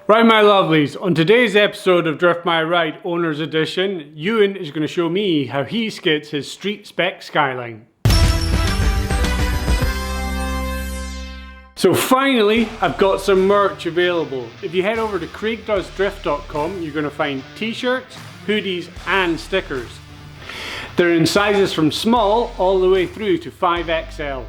Right, my lovelies, on today's episode of Drift My Ride Owner's Edition, Euan is going to show me how he skits his street spec Skyline. So finally, I've got some merch available. If you head over to craigdoesdrift.com, you're going to find t-shirts, hoodies and stickers. They're in sizes from small all the way through to 5XL.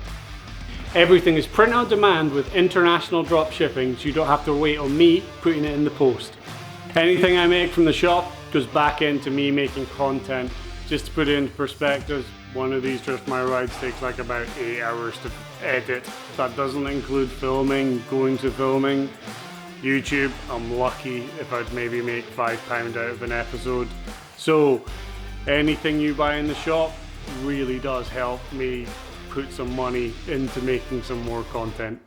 Everything is print on demand with international drop shipping, so you don't have to wait on me putting it in the post. Anything I make from the shop goes back into me making content. Just to put it into perspective, one of these Drift My Rides takes like about 8 hours to edit. That doesn't include filming, going to filming. YouTube, I'm lucky if I'd maybe make £5 out of an episode. So anything you buy in the shop really does help me put some money into making some more content.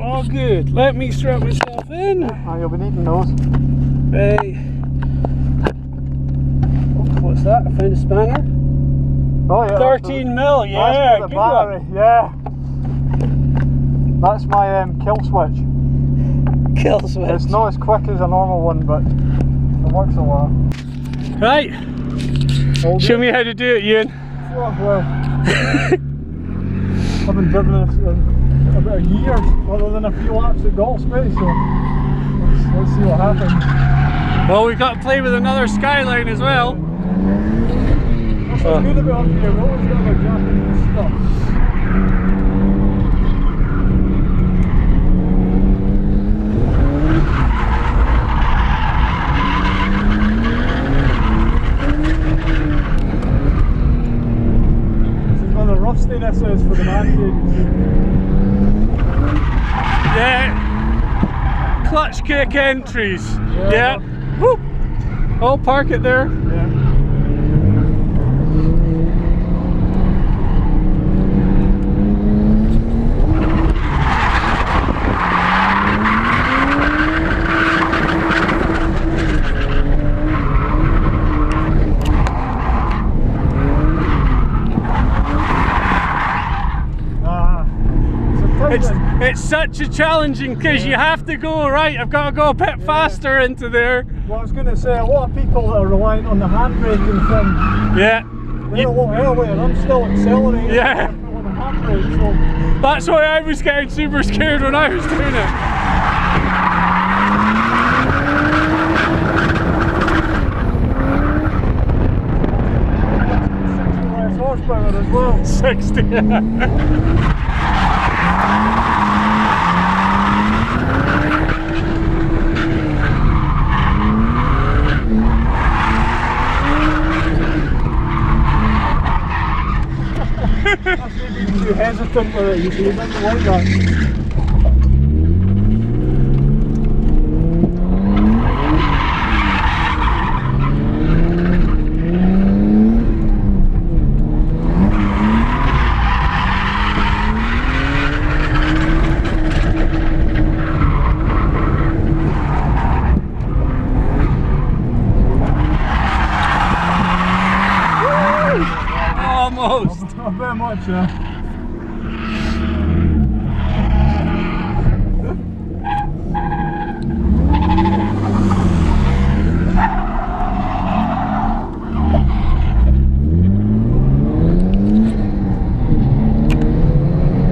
All good. Let me strap myself in. Oh, you'll be needing those. Hey. Oh, what's that? I found a spanner. Oh yeah. 13 mil. Yeah. That's for the battery. One. Yeah. That's my kill switch. Kill switch. It's not as quick as a normal one, but it works a lot. Right. Show me how to do it, Euan. Oh, well. I've been driven this in about a year, other than a few laps at Golf Space, so let's see what happens. Well, we've got to play with another Skyline as well. What's good about up here, we always got our Japanese stuff. Rustiness is for the man cage. Yeah. Clutch kick entries. Yeah. Whoop. I'll park it there. Yeah. It's such a challenging because you have to go right. I've got to go a bit faster into there. Well, I was going to say, a lot of people that are reliant on the handbraking thing. Yeah. They're a lot earlier. I'm still accelerating. Yeah. On the handbrake, so. That's why I was getting super scared when I was doing it. 60 less horsepower as well. 60. That's maybe too hesitant with it, you see, it doesn't like that. Almost. Not very much, yeah.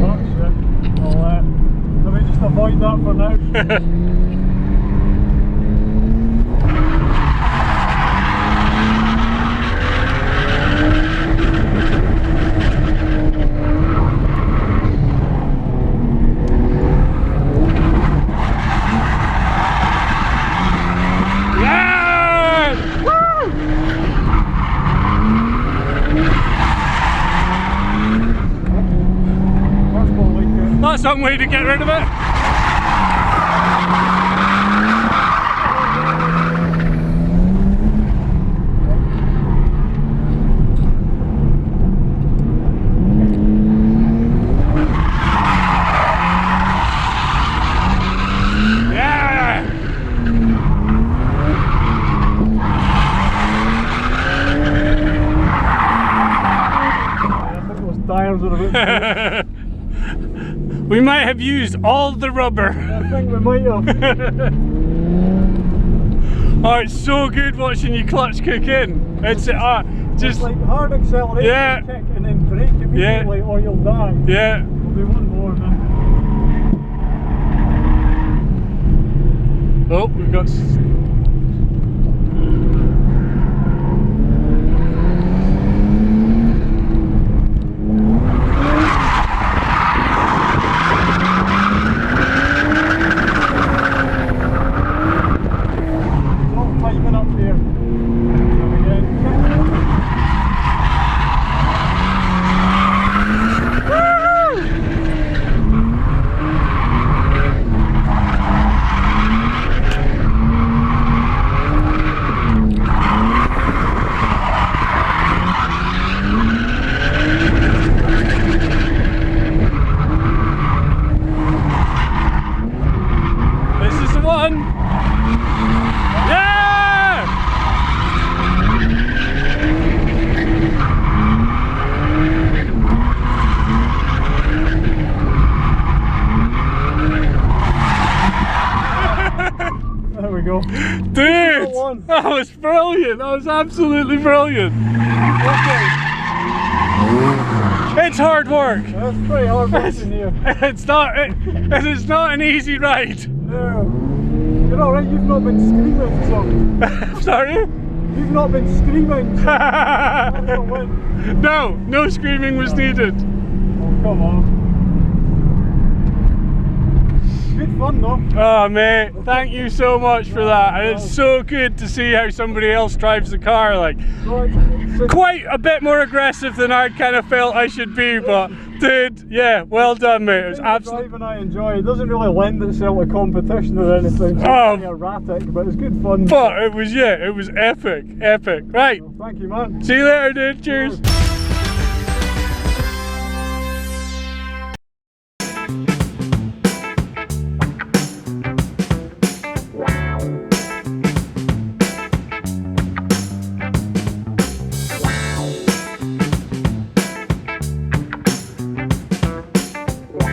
Oh shit. Let me just avoid that for now. That's some way to get rid of it. Tires are a bit We might have used all the rubber. I think we might have. Oh, it's so good watching you clutch kick in. It's just it's like hard acceleration, yeah, kick, and then brake immediately, or you'll die. Yeah. We'll do one more then. Oh, we've got. Dude, that was brilliant. That was absolutely brilliant. It's hard work. That's pretty hard work in here. It's not an easy ride. Yeah. You're alright, you've not been screaming, so. Sorry? You've not been screaming, so. No screaming was needed. Oh, come on. Good fun though. Oh mate, thank you so much for that. And it's so good to see how somebody else drives the car, like quite a bit more aggressive than I kind of felt I should be, but dude, yeah, well done mate. It was absolutely driving I enjoy. It doesn't really lend itself to competition or anything, so it's erratic, but it's good fun. But it was, yeah, it was epic. Right. Well, thank you man. See you later dude, cheers.